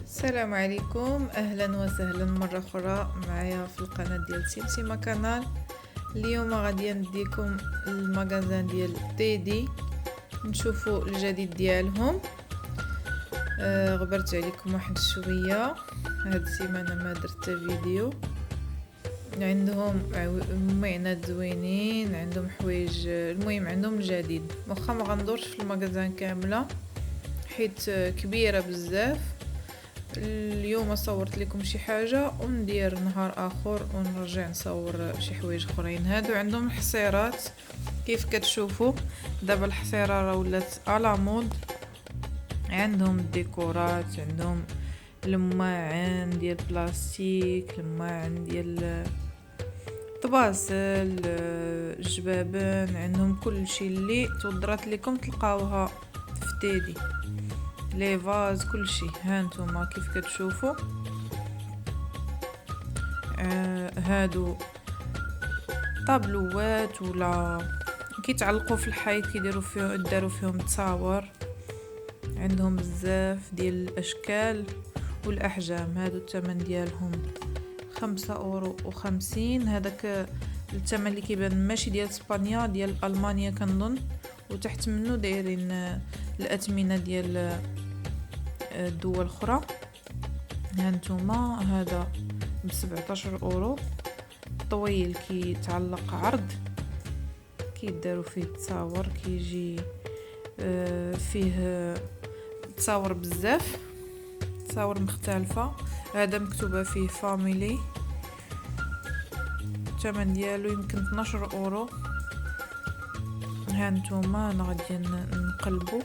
السلام عليكم، اهلا وسهلا مره اخرى معايا في القناه ديال سمسمه كانال. اليوم غادي نديكم المغازان ديال تيدي نشوفوا الجديد ديالهم. غبرت عليكم واحد شويه، هاد السيمانه ما درت فيديو. عندهم معنات زوينين، عندهم حوايج، المهم عندهم الجديد. واخا ما غندورش في المغازان كامله حيت كبيره بزاف. اليوم صورت لكم شي حاجه وندير نهار اخر ونرجع نصور شي حوايج اخرين. هادو عندهم الحصيرات كيف كتشوفوا دابا، الحصيره راه ولات على مود. عندهم الديكورات، عندهم الماعن ديال بلاستيك، الماعن ديال طباسل، الجبابن، عندهم كل شيء اللي تودرات لكم تلقاوها في تيدي، لي فاز، كل شيء. هانتوما كيف كتشوفوا هادو طابلوات ولا كيتعلقوا في الحيط، داروا فيهم تصاور. عندهم بزاف ديال الاشكال والاحجام. هادو الثمن ديالهم 5.50€. هذاك الثمن اللي كيبان ماشي ديال اسبانيا، ديال المانيا كنظن، وتحت منه دايرين الاثمنه ديال الدول الاخرى. هانتوما هذا ب17€. طويل كيتعلق عرض، كيداروا فيه تصاور، كيجي فيه تصاور بزاف، تصاور مختلفه. هذا مكتوبه فيه فاميلي، الثمن ديالو يمكن 12€. هانتوما انا غادي نقلبو،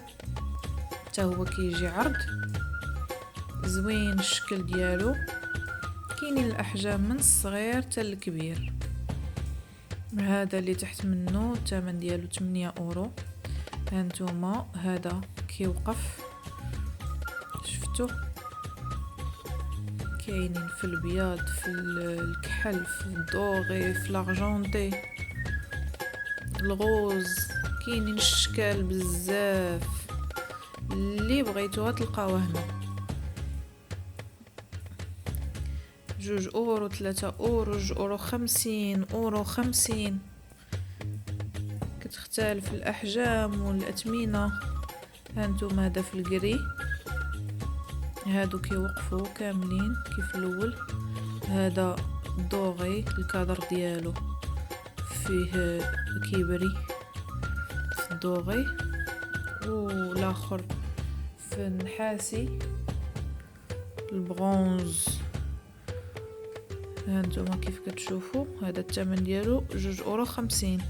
حتى هو كيجي عرض زوين الشكل ديالو. كاينين الاحجام من الصغير حتى الكبير. هذا اللي تحت منه الثمن ديالو 8€. هانتوما هذا كيوقف، شفتوا كاينين في البياض، في الكحل، في الدوغي، في الارجونتي، الغوز، كاينين الشكال بزاف. اللي بغيتوها تلقاوها هنا. 2€، 3€، 2€، 50€. كتختلف الاحجام والاثمنه. هانتوما هذا في الكري، هادو كيوقفوا كاملين كيف الاول. هذا الدوغي الكادر ديالو فيه كيبري في الدوغي، والاخر في النحاسي البرونز. هانتوما كيف كتشوفوا هذا الثمن ديالو 2€50.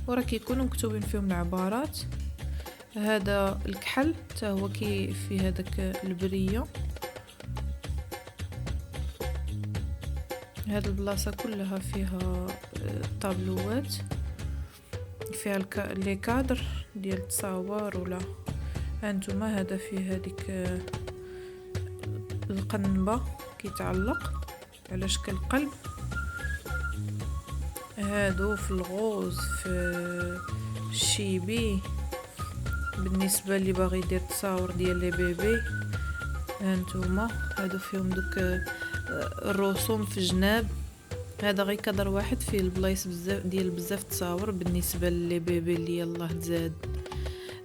وراه كيكونوا مكتوبين فيهم العبارات. هذا الكحل حتى هو في هذاك البريه. هذه البلاصه كلها فيها طابلوات، فيها لي كادر ديال التصاور ولا. هانتوما هذا فيه هذيك القنبه كيتعلق على شكل قلب. هادو في الغوز، في الشيبي، بالنسبه اللي باغي يدير تصاور ديال لي بيبي. هانتوما هادو فيهم دوك الرسوم في الجناب. هذا غير كادر واحد فيه البلايص بزاف تصاور بالنسبه للي بيبي اللي يلاه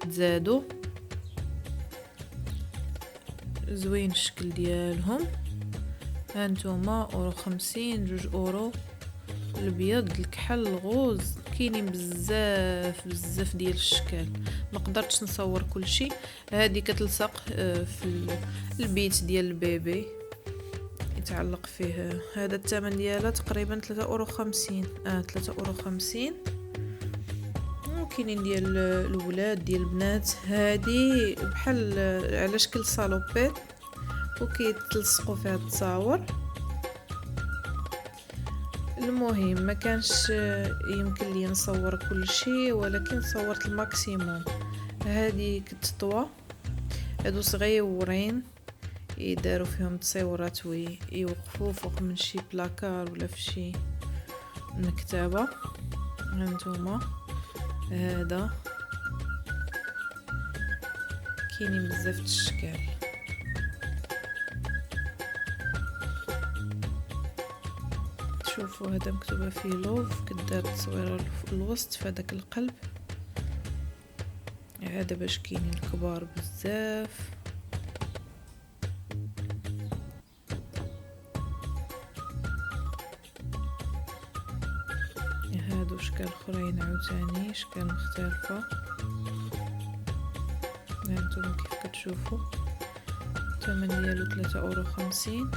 تزادوا. زوين الشكل ديالهم. هانتوما 1.50€، 2€. الابيض، الكحل، الغوز، كاينين بزاف ديال الاشكال. ما قدرتش نصور كل شيء. هذه كتلصق في البيت ديال البيبي، يتعلق فيه. هذا الثمن ديالها تقريبا 3.50€. 3.50€. وكاينين ديال الولاد، ديال البنات. هذه بحال على شكل صالوبيت وكيتلصقوا فيها التصاور. المهم ما كانش يمكن لي نصور كل شيء، ولكن صورت الماكسيموم. هذه كتطوى، هادو صغيورين يداروا فيهم تصويرات ويوقفوا فوق من شي بلاكار ولا في شي مكتبه. هانتوما هذا كاينين بزاف الاشكال. شوفوا هذا مكتوبه فيه لوف، كدار تصويره في الوسط في هذاك القلب. هذا باش كاينين كبار بزاف. هادو اشكال اخرين عاوتاني، اشكال مختلفه. هانتوما كيف كتشوفوا الثمن ديالو 3.50€.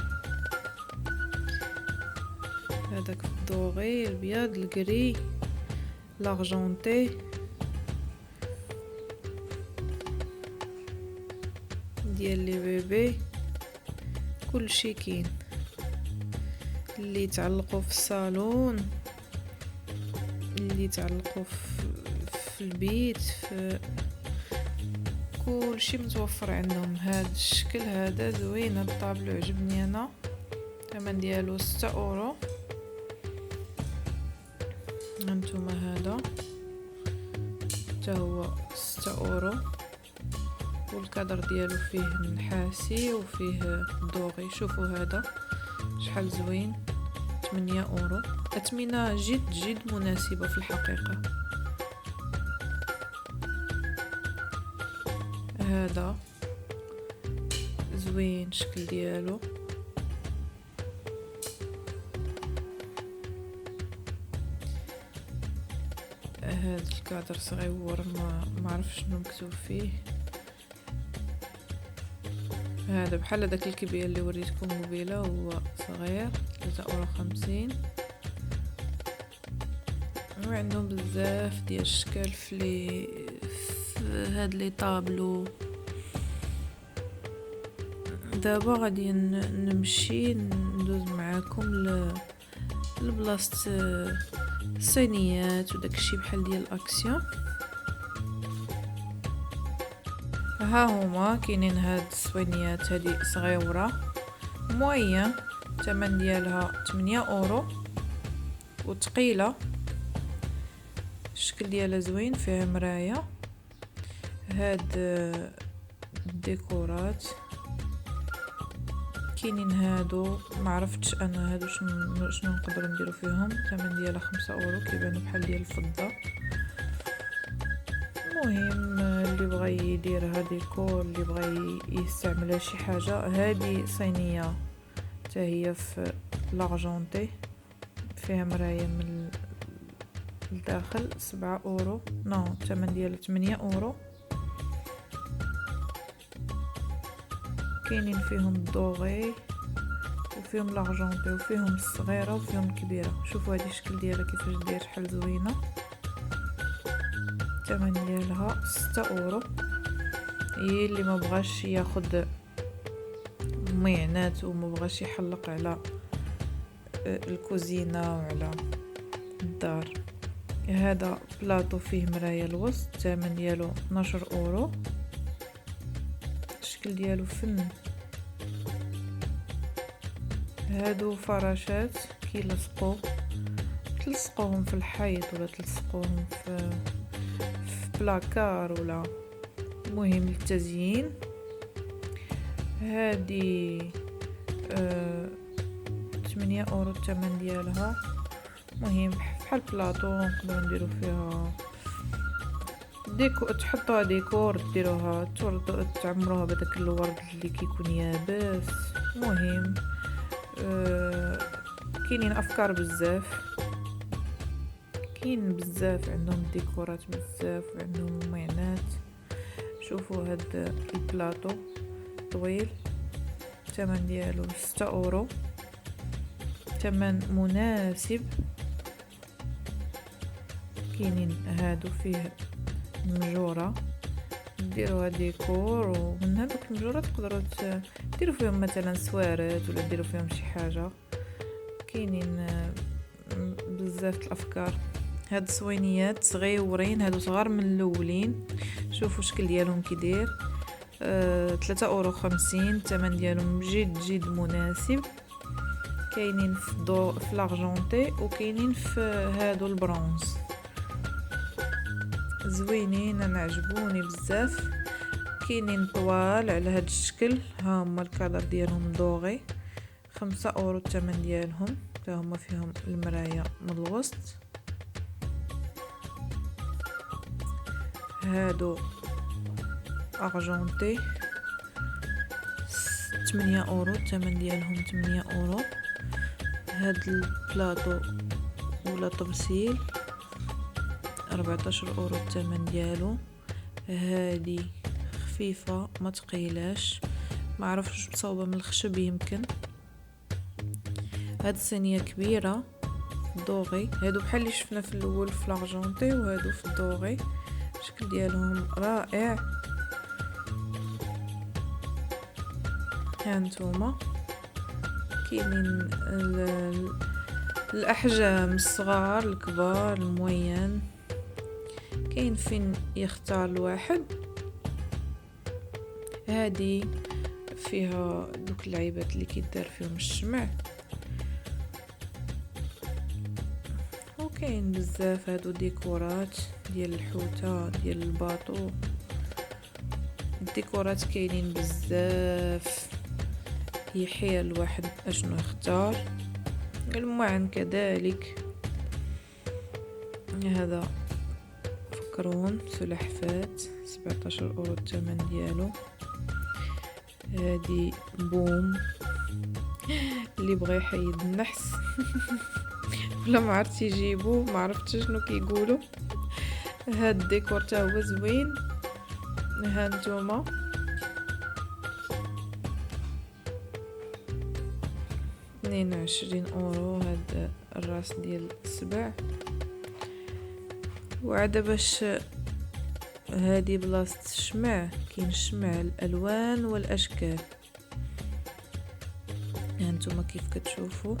هذاك الدوغي، الابيض، الكري، لارجونتي، ديال لي بيبي، كلشي كاين. اللي تعلقوا في الصالون، اللي تعلقوا في البيت، في كلشي متوفر عندهم. هذا الشكل هذا زوين، هذا الطابلو عجبني انا. الثمن ديالو 6€. هانتوما هذا حتى هو 6€، والكادر ديالو فيه نحاسي وفيه دوغي. شوفوا هذا شحال زوين، 8€. اثمنه جد مناسبه في الحقيقه. هذا زوين الشكل ديالو. هذا الكادر صغيور، ما عرفش شنو مكتوب فيه. هذا بحال هذاك الكبير اللي وريتكم قبيله، هو صغير، 3.50€. وعندهم بزاف ديال الاشكال في هاد لي طابلو. دابا غادي نمشي ندوز معاكم لبلاصه الصينيات وداكشي بحال ديال الاكسيون. ها هما كاينين هاد الصوينيات، هادي صغيره مويه، الثمن ديالها 8€، وثقيله. الشكل ديالها زوين، فيها مرايه. هاد الديكورات كاينين. هادو ما عرفتش انا هادو شنو نقدروا نديروا فيهم. الثمن ديالها 5€، كيبانوا بحال ديال الفضه. المهم اللي بغى يدير هذه ديكور، اللي بغى يستعملها شي حاجه. هذه صينيه حتى هي في لارجونتي، فيها مرايه من الداخل، 7€. نو الثمن ديالها 8€. كاينين فيهم الدوغي، وفيهم لارجونتي، وفيهم الصغيره، وفيهم الكبيره. شوفوا هذه الشكل ديالها كيفاش داير، شحال زوينه. الثمن ديالها 6€. هي اللي ما بغاش ياخد ميعنات وما بغاش يحلق على الكوزينه وعلى الدار. هذا بلاطو فيه مرايه الوسط، الثمن ديالو 12€. الشكل ديالو فن. هادو فراشات تلصقوهم في الحيط، ولا تلصقوهم في بلاكار، ولا مهم للتزيين. هادي 8€ الثمن ديالها. مهم بحال بلاطو، نقدروا نديرو فيها تحطوها ديكور، ديروها تعمروها بداك الورد اللي كيكون يابس. مهم كاينين افكار بزاف، كاين بزاف عندهم ديكورات بزاف، عندهم معنات. شوفوا هاد البلاطو طويل، الثمن ديالو 6€، ثمن مناسب. كاينين هادو فيه مجوره، ديروها ديكور، ومن هذوك المجورات تقدروا ديروا فيهم مثلا سوارات، ولا ديروا فيهم شي حاجه. كاينين بزاف الافكار. هاد الصوينيات صغيورين، هادو صغار من الاولين. شوفوا الشكل ديالهم كيدير. 3.50€، الثمن ديالهم جد مناسب. كاينين في لارجونتي، وكاينين في هادو البرونز. زوينين، انا عجبوني بزاف. كاينين طوال على هاد الشكل، ها هما الكادر ديالهم دوغي، €5 الثمن ديالهم، تا هما فيهم المراية من الوسط. هادو ارجونتي €8 الثمن ديالهم €8. هاد البلاطو ولا طبسيل €14 الثمن ديالو. هادي خفيفة ما تقيلاش، ما عرفتش مصوبة من الخشب يمكن. هاد الصينية كبيرة دوغي، هادو بحال اللي شفنا في الاول في لارجونتي، وهادو في الدوغي. الشكل ديالهم رائع. هانتوما كاينين الاحجام الصغار الكبار الموين، كاين فين يختار الواحد. هادي فيها دوك اللعيبات اللي كيدار فيهم الشمع، وكاين بزاف هادو ديكورات ديال الحوتة ديال الباطو. الديكورات كاينين بزاف، يحير الواحد اشنو يختار. المعن كذلك. هذا فكرون سلحفات €17 الثمن ديالو. هادي بوم اللي بغى يحيد النحس ولا ما عرفت يجيبوه، ما عرفتش شنو كيقولوا. هاد الديكور تا هو زوين. هانتوما €22 هاد الراس ديال السبع. وعدا باش هادي بلاصة الشمع، كاين الشمع الالوان والاشكال. هانتوما كيف كتشوفوا.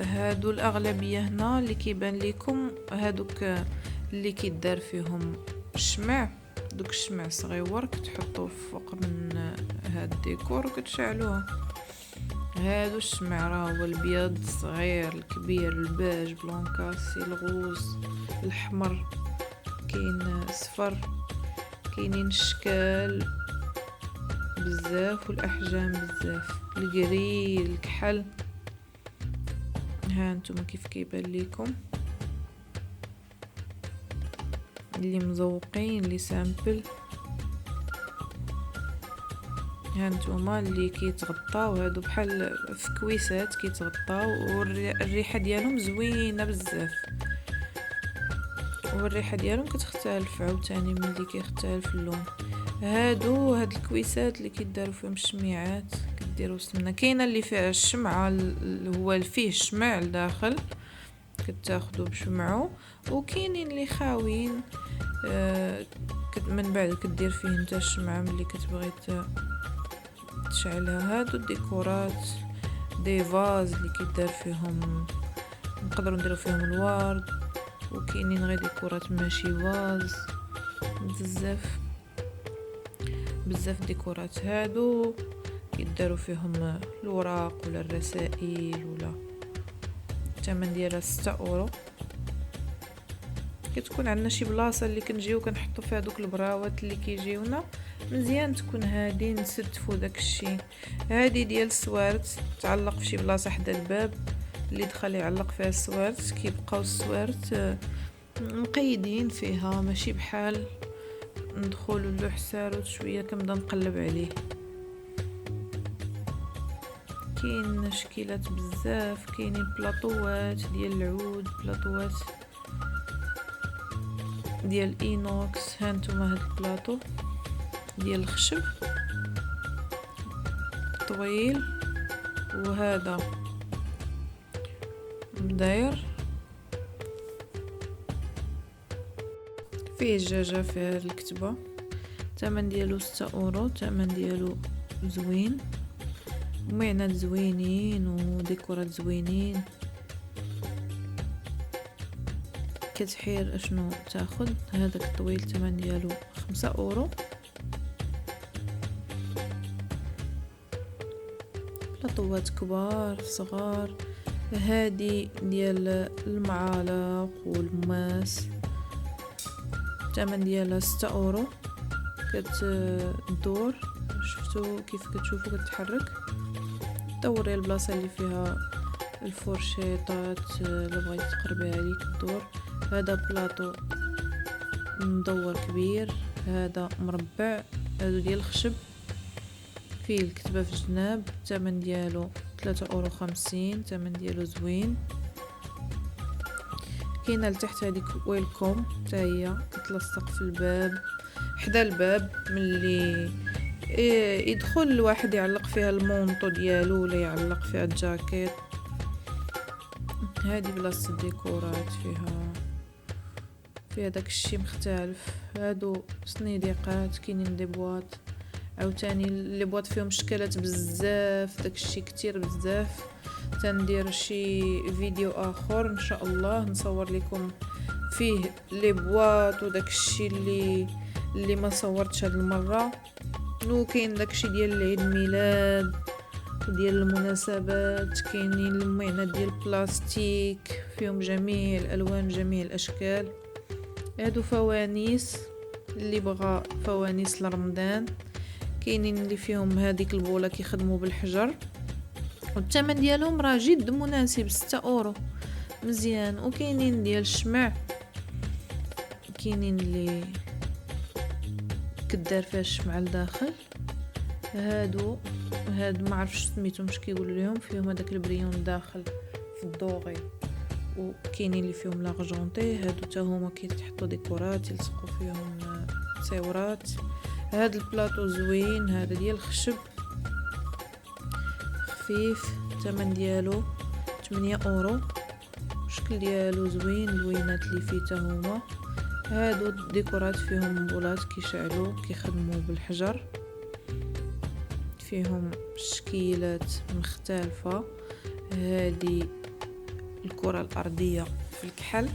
هادو الاغلبيه هنا اللي كيبان لكم هادوك اللي كيدار فيهم الشمع، دوك الشمع صغيور كتحطوه فوق من هاد الديكور وكتشعلوه. هادو الشمع راه هو الابيض الصغير، الكبير، الباج، بلونكاسي، الغوز، الاحمر، كاين اصفر، كاينين الشكال بزاف والاحجام بزاف، القري، الكحل. ها انتم كيف كيبان ليكم اللي مزوقين اللي سامبل. ها انتوما اللي كيتغطاو، هادو بحال في كويسات كيتغطاو، والريحه ديالهم زوينه بزاف، والريحه ديالهم كتختلف عاوتاني ملي كيختلف اللون. هاد الكويسات اللي كيداروا فيهم الشميعات، كديروا السمنه. كاينه اللي فيها الشمعه اللي هو اللي فيه الشمع لداخل كتاخذوا بشمعو، وكاينين اللي خاويين من بعد كدير فيه نتا الشمعه ملي كتبغي تشعلها. هادو الديكورات دي فاز اللي كيدار فيهم، نقدروا نديروا فيهم الورد، وكاينين غير ديكورات ماشي فاز. بزاف ديكورات هادو كيداروا فيهم الوراق ولا الرسائل. ولا الثمن ديالها €6. كتكون عندنا شي بلاصه اللي كنجيو كنحطوا فيها دوك البراوات اللي كيجيونا، مزيان تكون هادي نستفوا داك الشيء. هادي ديال السوارت تعلق في شي بلاصه حدا الباب، اللي دخل يعلق فيها السوارت كيبقاو السوارت مقيدين فيها، ماشي بحال ندخلوا له حساروت شويه كنبدا نقلب عليه. كاين شكيلات بزاف، كاينين بلاطوات ديال العود، بلاطوات ديال اينوكس. هانتوما هاد البلاطو ديال الخشب طويل، وهذا مداير فيه الجاجة فيها الكتبة. الثمن ديالو €6. الثمن ديالو زوين، معنات زوينين وديكورات زوينين. كتحير اشنو تاخد. هذاك الطويل الثمن ديالو €5. بلاطوات كبار صغار. هادي ديال المعالق والماس، الثمن ديالها €6. كتدور، شفتوا كيف كتشوفوا كتحرك. دوري البلاصه اللي فيها الفرشيطات اللي بغيتي تقربيها عليك تدور. هذا بلاطو مدور كبير، هذا مربع، هادو ديال الخشب، فيه الكتبه في الجناب. الثمن ديالو 3.50€، الثمن ديالو زوين. كاينه لتحت هذيك ويلكم حتى هي كتلصق في الباب، حدا الباب ملي يدخل الواحد يعلق فيها المونطو ديالو ولا يعلق فيها الجاكيت. هذه بلاصه الديكورات فيها داك الشيء مختلف. هادو صنيديقات، كاينين دي بواط عاوتاني لي بواط فيهم شكلات بزاف، داك الشيء كتير بزاف. تندير شي فيديو اخر ان شاء الله نصور لكم فيه لي بواط وداك الشيء اللي ما صورتش هاد المره. كاين داك الشيء ديال العيد ميلاد وديال المناسبات، كاينين المعينات ديال البلاستيك فيهم جميع الالوان جميع الاشكال. هادو فوانيس اللي بغى فوانيس لرمضان، كاينين اللي فيهم هذيك البوله كيخدموا بالحجر، والثمن ديالهم راه جد مناسب، 6€، مزيان. وكاينين ديال الشمع، كاينين اللي كدار فيها الشمع لداخل. هادو ما عرفتش سميتهم اش كيقولوا لهم، فيهم هذاك البريون داخل في الدوغي، وكاينين اللي فيهم لاغجونتي. هادو حتى هما كيتحطوا ديكورات يلصقوا فيهم تصاورات. هاد البلاطو زوين، هذا ديال الخشب خفيف، الثمن ديالو 8€. الشكل ديالو زوين، اللوينات اللي فيه حتى هما. هادو الديكورات فيهم بولات كيشعلوا كيخدموا بالحجر، فيهم شكيلات مختلفة. هذه الكرة الأرضية في الكحل،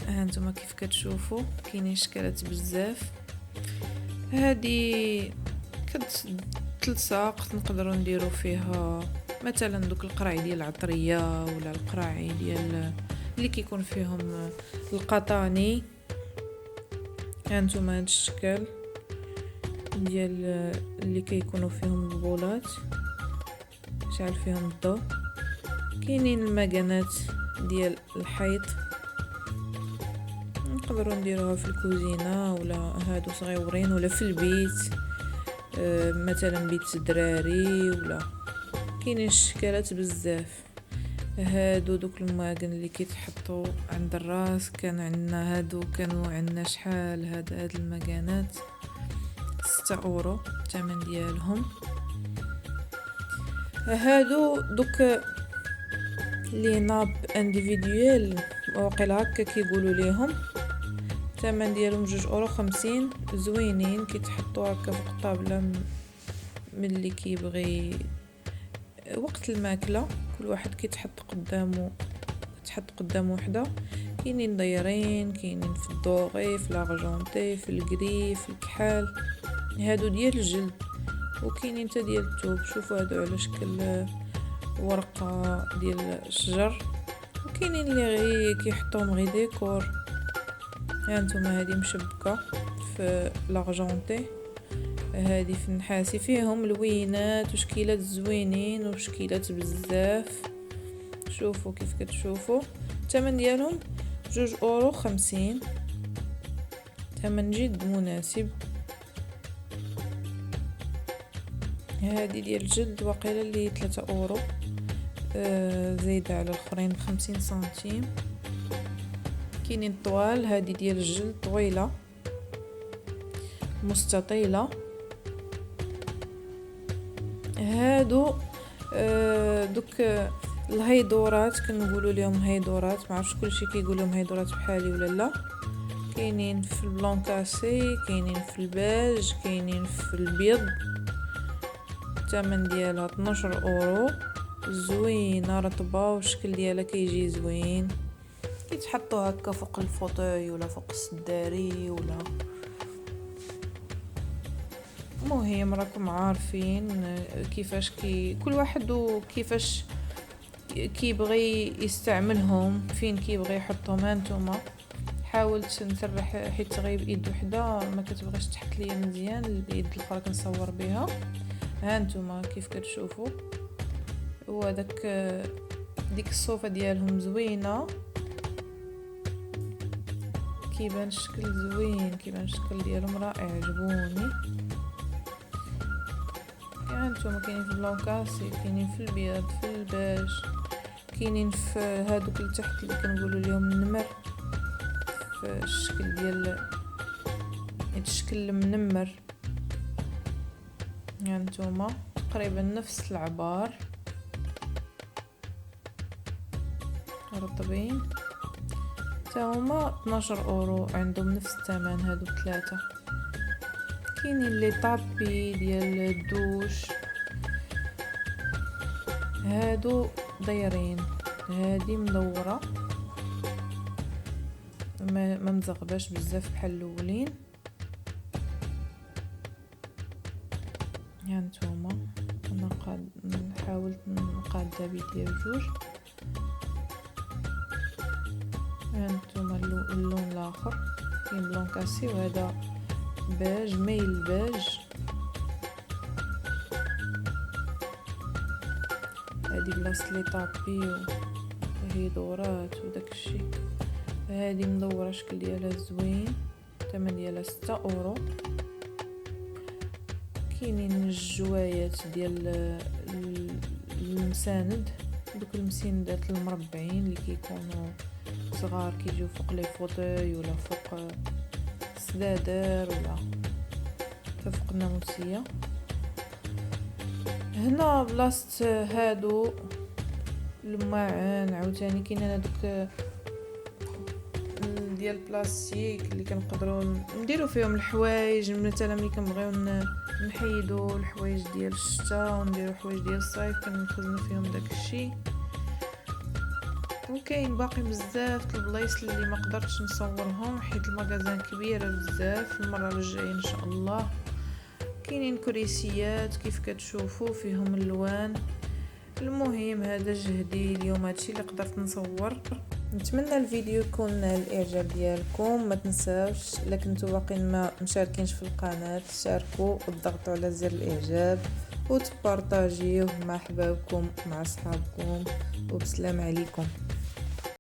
هانتوما كيف كتشوفوا كاينين شكلات بزاف. هذه كتلصق، نقدروا نديروا فيها مثلا دوك القراعي ديال العطريه ولا القراعي ديال اللي كيكون فيهم القطاني. هانتوما هاد الشكل ديال اللي كيكونوا فيهم البولات شعل فيهم الضوء. كاينين المكانات ديال الحيط، نقدروا نديروها في الكوزينه ولا هادو صغيورين ولا في البيت، مثلا بيت الدراري، ولا كاينين شكلات بزاف. هادو دوك الماكن اللي كيتحطوا عند الراس، كان عندنا هادو كانوا عندنا شحال هاد المكانات 6€ الثمن ديالهم. هادو دوك لي ناب انديفيديوال واقيلا هكا كيقولوا ليهم، الثمن ديالهم 2.50€، زوينين كيتحطوا هكا فوق الطابله ملي كيبغي وقت الماكله. كل واحد كيتحط قدامه، تحط قدامه وحده. كاينين دايرين، كاينين في الدوغي، في لاغجونتي، في الكري، في الكحال. هادو ديال الجلد، وكاينين حتى ديال الثوب. شوفوا هادو على شكل ورقه ديال الشجر، وكاينين اللي غير كيحطوهم غير ديكور. هانتوما هادي مشبكه في لاغجونتي، هادي في النحاسي. فيهم لوينات وشكيلات زوينين وشكيلات بزاف. شوفوا كيف كتشوفوا الثمن ديالهم 2.50€، ثمن جد مناسب. هادي ديال الجلد واقيلا اللي 3€، زايده على الاخرين 50 سنتيم. كاينين طوال، هادي ديال الجلد طويله مستطيله. هادو دوك الهيدورات كنقولوا لهم هيدورات، ما عرفتش كلشي كيقول لهم هيدورات بحالي ولا لا. كاينين في البلون كاسي، كاينين في الباج، كاينين في البيض. الثمن ديالها 12€، زوينه رطبه والشكل ديالها كيجي زوين. كيتحطوا هكا فوق الفوطوي ولا فوق السداري ولا مهم. راكم عارفين كيفاش كل واحد وكيفاش كيبغي يستعملهم، فين كيبغي يحطهم. هانتوما حاولت نسرح حيت غايب ايد وحده ما كتبغيش تحط ليا مزيان، اليد الاخرى كنصور بها. ها نتوما كيف كتشوفوا، هو ديك الصوفه ديالهم زوينه، كيبان الشكل زوين، كيبان الشكل ديالهم رائع، عجبوني. هانتوما كاينين في البلونكاسي، كاينين في البيض، في الباج، كاينين في هادوك لتحت اللي كنقولوا لهم النمر، في الشكل ديال الشكل المنمر. هانتوما تقريبا نفس العبار رطبين، هما 12 اورو، عندهم نفس الثمن هادو 3. كاينين لي طابي ديال الدوش، هادو دايرين، هادي مدوره ما مزغباش بزاف بحال الاولين. هانتوما انا حاولت نقادها بيدي بجوج. هانتوما اللون الاخر كاين بلونكاسي، وهذا باج ميل باج. هادي بلاصه لي طابي وهي دورات وداكشي. هادي مدوره شكل ديالها زوين، الثمن ديالها 6 اورو. كاينين الجوايات ديال المساند، دوك المسندات المربعين اللي كيكونوا صغار، كيجيو فوق لي فوطوي ولا فوق السدادر ولا فوق الناموسيه. هنا بلاصه هادو الماعن عاوتاني كاين هادوك ديال البلاستيك اللي كنقدروا نديروا فيهم الحوايج، مثلا ملي كنبغيو نحيدوا الحوايج ديال الشتاء ونديروا حوايج ديال الصيف كنخزنوا فيهم داك الشيء. وكاين باقي بزاف البلايص اللي ما قدرتش نصورهم حيت المغازان كبيره بزاف. المره الجايه ان شاء الله. كاينين كريسيات كيف كتشوفوا فيهم الوان. المهم هذا جهدي اليوم، هادشي اللي قدرت نصور. نتمنى الفيديو يكون الاعجاب ديالكم. ما تنساوش الا كنتو باقيين ما مشاركينش في القناه تشاركوا وتضغطوا على زر الاعجاب وتبارطاجيوه مع احبابكم مع اصحابكم، وبسلام عليكم.